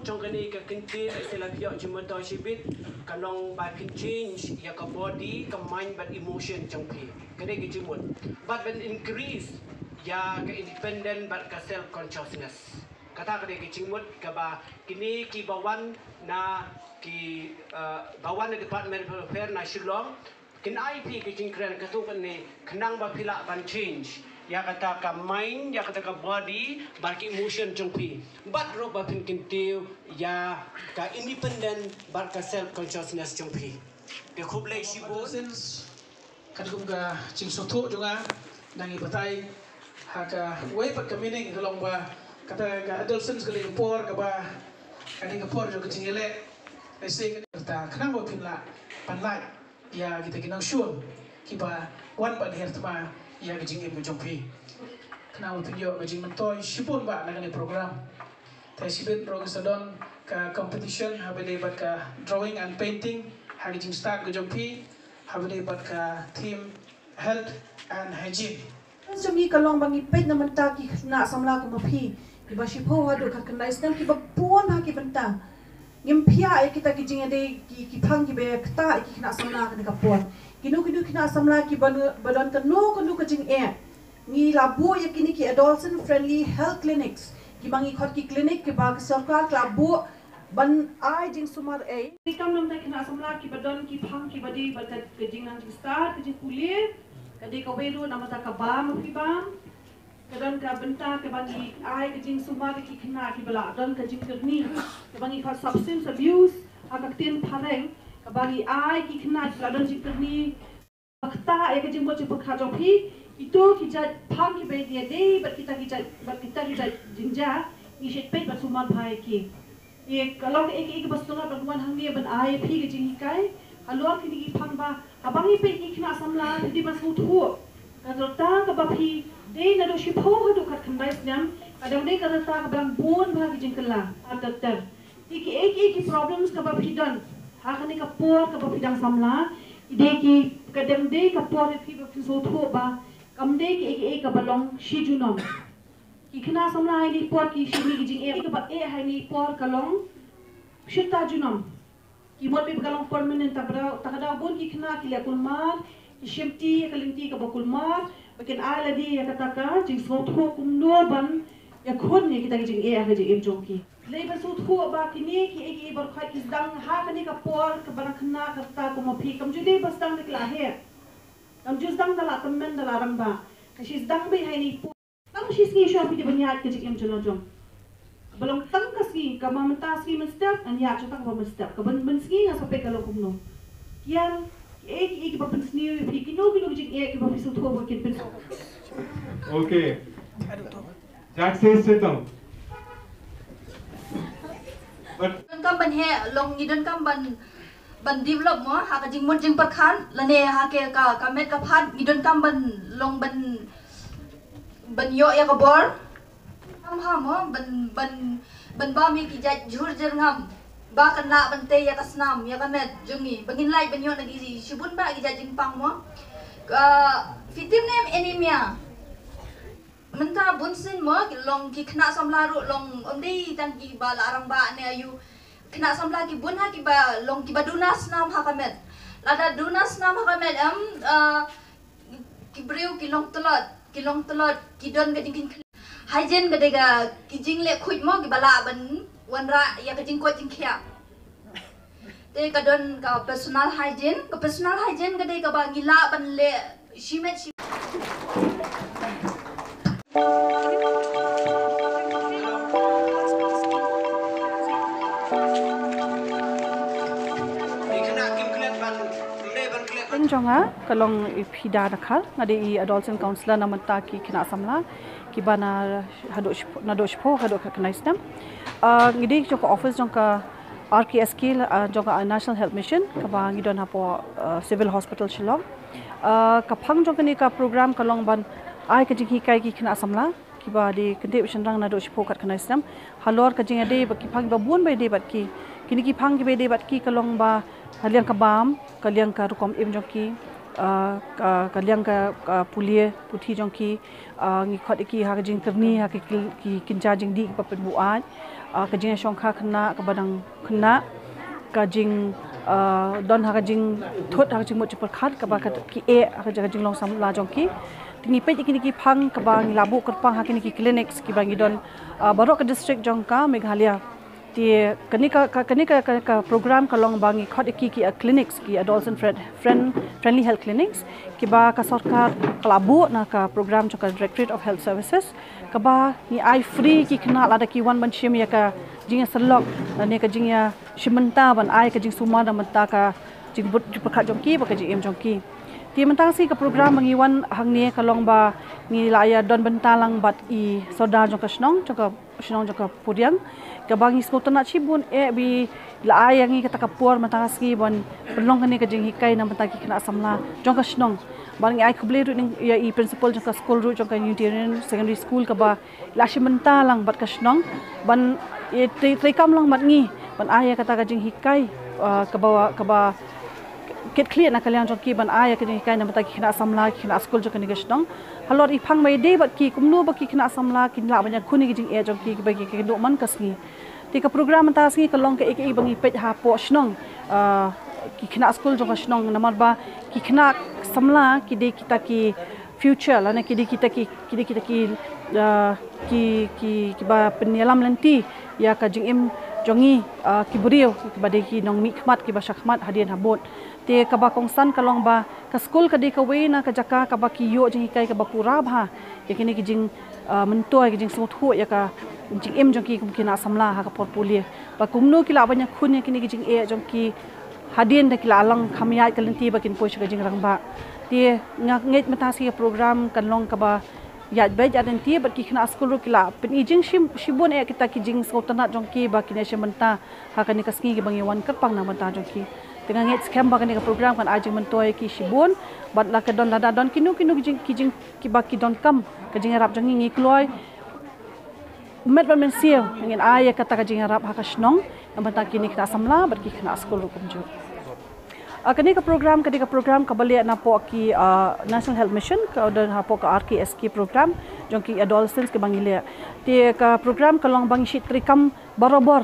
trong cái này cái kinh tế sẽ là việc chỉ muốn tôi chỉ biết cái lòng bài kinh change ya cái body cái mind but emotion trong cái này cái chỉ muốn but when increase ya cái independent but cái self consciousness kata cái này cái chỉ muốn cái ba cái này cái bawan na cái bawan na department of affairs na Shillong cái IP cái chính kren cái tu cái này kenang ba pila ban change ya kata ka mind ya kata ka body ba ki emotion trong but ro ba pin kintiu ya ka independent ba ka self consciousness trong ke khub lei si bo kan kum ga ching so tho jonga nangi batai ha ka wei pat ka meaning ka long ba kata ga adolescents ka ling por ka ba ka ling por jo ka ching ele ai se ka ta kenang ba pin la pan lai ya kita kinang syun ki ba wan ba her tma ya gajing ibu jongpi kenal tunjuk gajing mentoy sipun ba nangani program tai sibet rogisadon ka competition habele bat ka drawing and painting hagajing start gajongpi habele bat ka theme health and hygiene jami kalong bangi pet naman ta ki na samla ko mapi ki ba sipo hadu ka kanai stan ki ba puan ha ki benta ngimpia e kita gijing ade ki phang ki be kta ki na samla ka puan kinu kina samla ki badan kanu kajing ni labu ya kini ki adolescent friendly health clinics ki bangi khot ki clinic ki bag sarkar labu ban ai jing sumar kam nam ta kina samla ki badan ki phang ki badi batat kajing nang start kajing kulir kadi ka welu namata ka bam ki bam kadan ka benta ke bangi ai kajing sumar ki kina ki bala dan kajing kerni ke bangi khot substance abuse akaktin phareng bagi ai ki kena ladan jikter ni fakta ya ke jimbo jimbo khajo phi itu kita phang ki be dia dei bat kita jinja ni shet pe bat suman bhai ki ye kalau ek bastuna bagwan hangi ban ai phi ke jing kai halor ki ni phang ba abangi pe ki kena samla di bas uthu kadota ka ba phi dei na do shi pho do khat khandai snam kadang dei kadota ka bang bon bha ki jing kala atar ki ek problems ka ba phi dan hakani ka por ka bidang samla ide ki kadang de ka por phi ba so tho ba kam de ki ka balong shi junom ki khna samla ai ni por ki shi ni jing ka ba hai ni por kalong shita junom ki bot pe kalong permanent ta kada bon ki khna ki le kulmar ki shimti ka linti ka ba kulmar bakin ala di ya kata ka jing so tho kum no ban ya khon ni kita jing ha jing jongki Labor suit who about kini ki bar khai is dang ha kani ka por ka bar khna ka ta ko mo phi kam jude bas dang nikla he kam jus dang dala kam men dala ramba ka shis dang be hai ni kam shis ni shop ki banyat ke jikem jolo jom balong tang ka ski ka mamta ski mistep an ya chata ka mistep ka ban ski nga sope ka lo kumno kian ki ba ban sni phi kino jik ki ba fisu tho ba kin pen okay Jack says sit down kam ban he long ni dan kam ban develop mo ha ka jing mon jing par khan lane ha ke ka met ka phat ni dan kam ban long ban yo ya ka bor kam ha mo ban ba mi ki ja jhur jer ngam ba kan na ban te ya ka snam ya ka met jungi bangin lai ban yo na gi shibun ba gi ja jing pang mo fitim nem anemia Menta bunsin mo long ki kena samla ru long ondi tang ki ba larang ba ne ayu kena samla ki bun ha ki ba long ki ba dunas nam ha kamet lada dunas nam ha kamet ki breu ki long telot ki don ga ding hygiene ga dega ki jing le khuit mo ki bala ban wanra ya ka jing ko jing khia te ka don ka personal hygiene ga de ka ba ngila ban le shimet Jonga kalong ipida nakal ngadi adolescent counselor namanta ki kina samla ki bana hado shpo hado ka knaistam ngidi joka office jonka RKSK jonka National Health Mission ka ba ngidon hapo civil hospital Shillong ka phang jonka ni ka program kalong ban ai ka jing kai ki kina samla ki ba di kente shandang nado shpo kat knaistam halor ka jing ade ba ki phang ba bun ba de bat ki kini ki phang ki be de bat ki kalong ba haliang ka bam kaliang ka rukom im joki kaliang ka pulia puthi jongki ngi khot iki ha jing terni ha ki kinja jing di pa penbuat ka jing shongkha khna ka badang khna ka jing don ha jing thot ha jing mo chupar khat ka ba ki e ha jing long sam la jongki tingi pe iki ki phang ka ba ngi labu kerpang ha ki clinics ki bangi don barok district jongka Meghalaya ti kanika program kalong bangi khot iki ki clinics ki adolescent friendly health clinics ki ba ka sarkar kalabu na ka program ka Directorate of Health Services ka ba ni ai free ki khna lada ki wan ban shim ya ka jinga salok ne ka jinga shimanta ban ai ka jing suma da mata ka jing but pakha jongki ba ka jing em jongki ti mentang si ka program bangi wan hangni kalong ba ni laya don bentalang bat i soda jong ka snong jong ka pudiang ka bangi skotana chibun e bi la ayangi kata kapur matasi ban belong kani ka jing hikai na mataki kena samla jong ka snong bangi ai khuble ru ya i principal jong ka school ru jong ka Unitarian secondary school ka ba la shimenta lang bat ka snong ban e tre kam lang mat ngi ban aya kata ka jing hikai ka ba ket clear na kalian jong ki ban aya ka jing hikai na mataki kena samla kena school jong ka ni ka snong halor i phang mai de bat ki kumnu ba ki kena samla kin la banya khuni ki jing e jong ki ba ki ke do man kasngi tika program ta singi kalong ke ek bangi pet ha po snong ki khna school jong snong namar ba ki khna samla ki de kita ki future la na ki de kita ki ba penyalam lenti ya ka jing em jongi ki buriu ki ba de ki nong mi khmat ki ba shakhmat hadian habot te ka ba kongsan kalong ba ka school ka de ka we na ka jaka ka ba ki yo jing kai ka ba pura bha ya kini ki jing mentoi ki jing smut hu ya ka jing em jong ki kum kina samla ha ka portfolio ba kumno ki la banya khun kini ki jing e jong ki hadien da ki la lang khamya ka lenti ba kin posh ka jing rang ba ti ngak nget mata si program kan long ka ba ya ba ja den ti ba ki khna school ru ki la pen i jing shibon e kita ki jing sotana jong ki ba kin shemanta ha ka ni ka sngi ki bangi wan ka pang na mata jong ki tengah nget scam ba ka ni ka program kan ajing mentoi ki shibon bat la ka don la don kinu ki jing ki ba ki don kam ka jing rap jong ngi kloi met ban mensiu ngin aya kata ka jing rap ha ka snong amata kini kita samla ber ki khna school ru kum ju kani ka program ka bali na po ki National Health Mission ka don ha po ka RKSK program jong ki adolescents ke bangile ti ka program ka long bang shi trikam barabar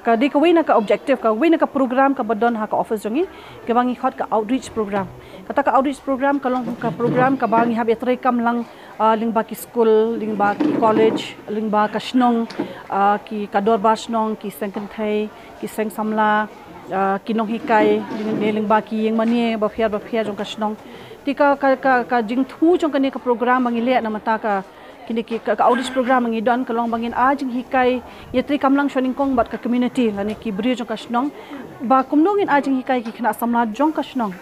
ka di ka wina ka objective ka wina ka program ka badon ha ka office jongi ke bangi khot ka outreach program kata ka outreach program ka long ka program ka bangi ha trikam lang lingba ki school lingba ki college lingba ka snong ki kador bar snong ki sengken thai ki seng samla kinong hikai lingba ki yang mani ba phiar jong ka snong tika ka jing thu jong ka ni ka program bangi le na mata ka kini ki ka outreach program ngi don ka long bangin ajing hikai yetri kamlang shoning kong bat ka community lani ki bri jong ka snong ba kumnongin ajing hikai ki khna samla jong ka snong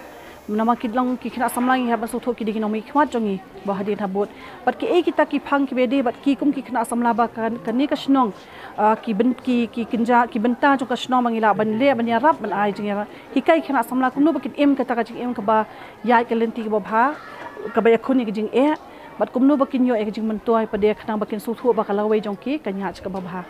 nama ki long ki khna samla ngi ha ba su tho ki di ki nomi khmat jongi ba hadin habot bat ki e kita ki phang ki bede bat ki kum ki khna samla ba kan ni ka snong ki kinja ki benta jong ka snong mangila ban le ban ya rap ban ai jing ya hikai khna samla kumno ba ki em ka ta ka jing em ka ba ya ka lenti ki ba bha ka ba ya khuni ki jing e bat kumno bakin yo ek jing mentoi pada khna bakin su thu ba kala wei jong ki kanya ka ba bha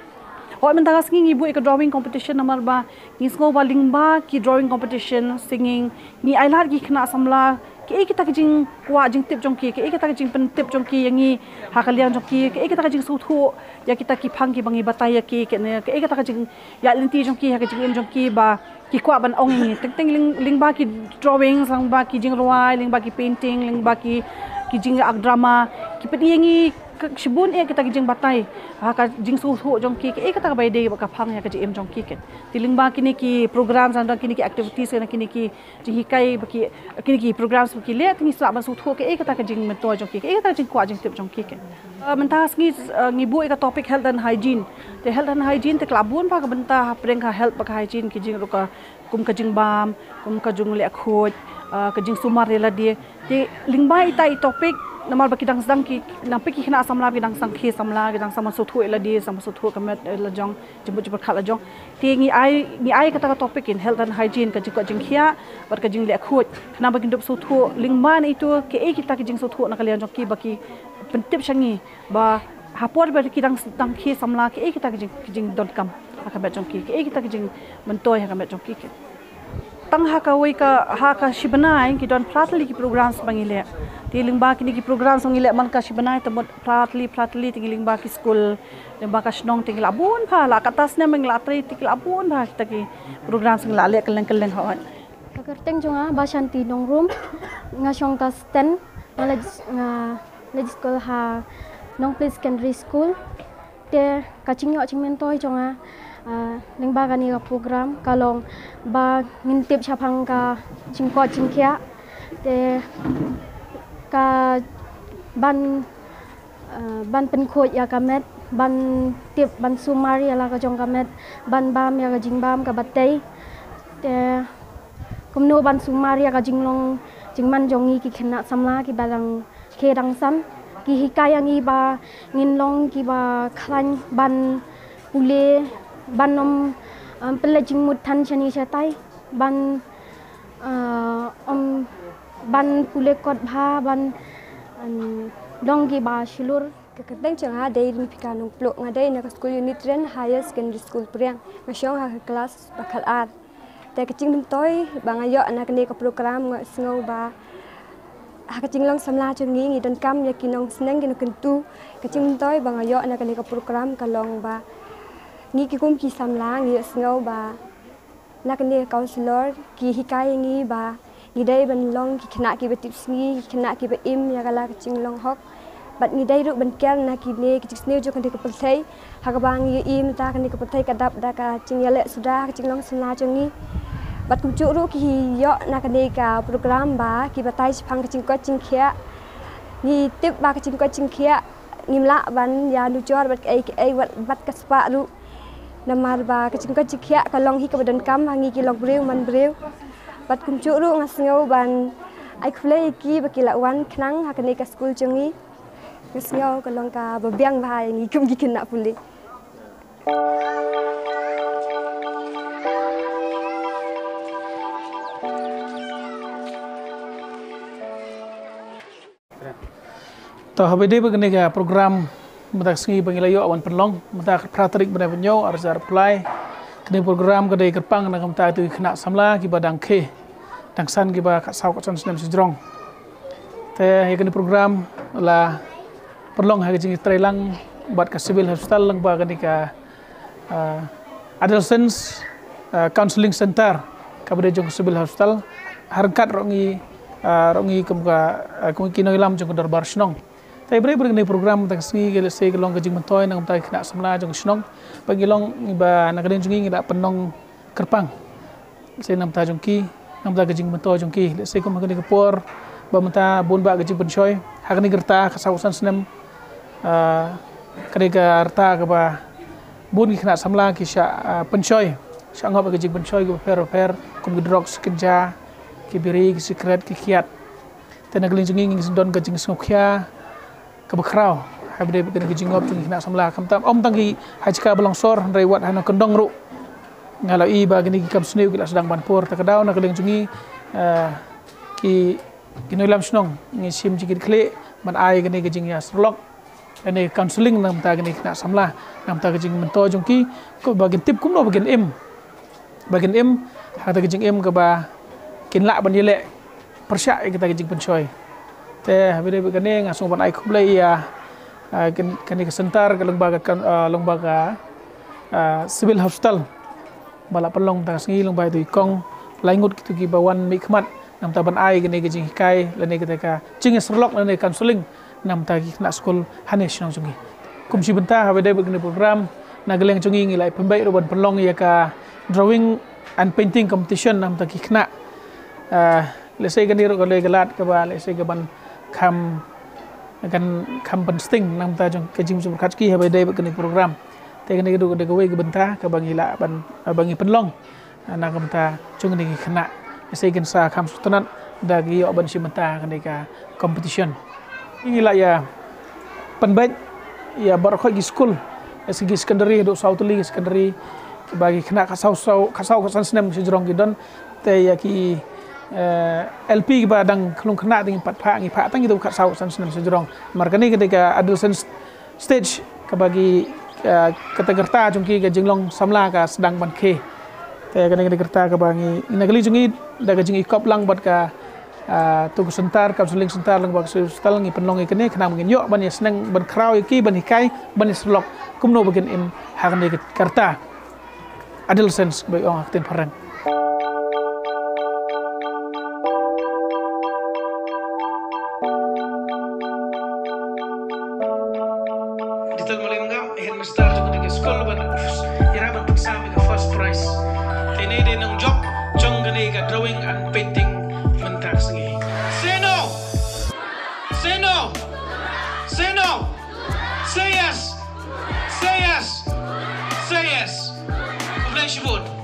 ho men tagas ngi bu ek drawing competition namar ba ngi ngo ba lingba ki drawing competition singing ni ailar ki khna samla ki ek ta jing kwa jing tip jong ki ek ta jing pen tip jong ki yangi ha kalian jong ki ek ta jing su thu ya kita ki phang ki bangi bataya ki ne ek ta jing ya lenti jong ki ha jing em jong ki ba ki kwa ban ong ni teng lingba ki drawing sang ba ki jing ruai lingba ki painting lingba ki jing ak drama ki pedi yangi shibun e kita jing batai ha ka jing su thu jong ki e kata bai de ka phang ya ka ji em jong ki ken tilingba kini ki programs and kini ki activities na kini ki ji hikai baki kini ki programs ki le tingi sa ban su thu ke e kata ka jing meto jong ki e kata jing kwa jing tip jong ki ken mentas ngi bu e ka topic health and hygiene te health and hygiene te klabun pa ka benta preng ka health pa hygiene ki jing ro ka kum ka jing bam kum ka jung le khoj ka jing sumar la dia te lingba ita i topic namal baki dang sang ki nampi ki khna samla ki dang sang khi samla ki dang sama su thu la di sama su thu ka met la jong jibut khala jong ti ngi ai ka ta topic in health and hygiene ka jing khia bar ka jing le khoj khna baki dup su thu lingman itu ke e ki ta ki jing su thu na kalian jong ki baki pentip sangi ba hapor bar ki dang khi samla ke e ki ta ki jing don kam ka bet jong ki e ki ta ki jing mentoi ka bet jong ki tang hakawai ka haka shibanai ki don pratli ki program sebangile ti lingba kini ki program songile man ka shibanai temut pratli ti lingba ki school lingba ka snong ti labun pha la katasne meng latri ti labun pha kita ki program sing la le keleng hawan Kerteng jonga basanti nong room nga syong ta stand nga school ha nong place secondary school te kaching yo ching mentoi jonga lingba gani ka program kalong ba ngintip chapang ka chingko chingkya te ka ban pen khoi ya kamet ban tip ban sumari ala ka jong kamet ban bam ya ka jingbam ka batei te kumno ban sumari ya ka jinglong jingman jongi ki khena samla ki balang ke rangsan ki hikayangi ba nginlong ki ba khlan ban ule banom pelajing mutan chani chatai ban ban pule kot bha ban donggi ba shilur Kerteng jonga dei ni pikanung pluk ngadai na school unit ren higher secondary school priang ngasyong ha kelas bakal art te kecing mentoi bangayo anak ni ka program ngau ba ha kecing long samla chungi ngi don kam ya kinong seneng kinong kentu kecing mentoi bangayo anak ni ka program kalong ba ni ki kum ki samla ngi ngau ba nak ni counselor ki hikai ngi ba ni dai ban long ki khna ki betip ngi khna ki be im ya kala kecing long hok bat ni dai ru ban kel na ki ne ki sneu jo kan di ka perthai ha ka bang ngi im ta kan di ka perthai kadap da ka cing yale sudah kecing long samla chungi bat kum chu ru ki yo na kan di ka program ba ki batai phang kecing ko cing khia ni tip ba kecing ko cing khia ngimla ban ya nu jor bat ai bat ka spa ru namar ba kecing khia kalong hi ka badan kam hangi ki log breu man breu bat kum chu ru ngasngau ban ai khlei ki ba ki la wan knang ha ka ne ka school chungi ngasngau kalong ka babiang ba ngi kum ki kena puli Tah habede begini ka program matak sengi bangilayo awan penlong matak pratrik benda penyo arza apply kini program kedai kerpang na kamta tu kena samla ki badang ke dangsan ki ba kasau kasan senam sejrong te kini program la penlong ha jing trailang bat ka civil hospital lang ba kini ka adolescents counseling center ka bade jong civil hospital harkat rongi kumka kumkino ilam jong darbar snong tay bre bre ni program tak sengi gele se gelong ke jing mentoy nang tai kena samla jong snong pagilong iba nagaden jungi ngi penong kerpang se nam ta jong ki nam ta ke jing mentoy jong ki le se kum ke por ba menta bun ba ke jing penchoy hakni gerta kasausan senem kade ga arta ke ba bun ki kena samla ki sha penchoy sha ngop ke jing penchoy go fer kum ke drugs kenja ki biri ki secret ki kiat te nagalin jungi ngi don ke jing sngokya kebekrau habde kena kejingop jing nak samla kamtam om tangi hajka belongsor rewat hana kendong ru ngalau i ba gini kam sneu kila sedang banpur takadau nak keleng jungi ki kinoilam snong ngi sim jikit kle man ai gini kejing ya serlok ane counseling nam ta gini nak samla nam ta kejing mento jongki ko bagian tip kumno bagian im hata kejing im ke ba kinla ban yele persyak kita kejing pencoy te habire begane ngasong ban ai khublai ya kan ke sentar ke lembaga civil hospital bala pelong ta sengi lomba tu ikong laingut kitu ki bawan mikmat nam ta ban ai gene ke jing kai lene ketika jing serlok lene counseling nam ta ki nak school hanesh nang jungi kumsi benta habide begane program nageleng jungi ngilai pembai roban pelong ya ka drawing and painting competition nam ta ki kena lesai gani ro gale galat ke ba lesai ke ban kam pensting nam ta jong ke jing sum khatki ha dai begani program te gani du de gawai ke benta ke bangila ban bangi penlong na kam ta jong ni khana lesai gen sa kam sutanat da gi yo ban simenta gani ka competition ingila ya penbait ya barkhoi gi school segi secondary do sautuli secondary bagi khana kasau kasan senem sejrong gidon te ya ki LP ba dang klung khna ding pat pha ngi pha tang itu khat sau san senam sejrong markani ketika adolescent stage ka bagi kata gerta jongki ke jinglong samla ka sedang ban khe te kadang kerta ka bangi inagali jungi daga jingi kop lang bat ka tugu sentar kap suling sentar lang bak stal ngi penlong ikene kena mungkin yo ban senang ban kraw iki ban hikai ban slok kumno bagian im hakan de kerta adolescence bai ong akten parang dital malingam headmaster de school ban ira ban exam ka first prize ini de nang job jong gane ka drawing and painting mentak sengi say no say no say no say yes say yes say yes Complain vote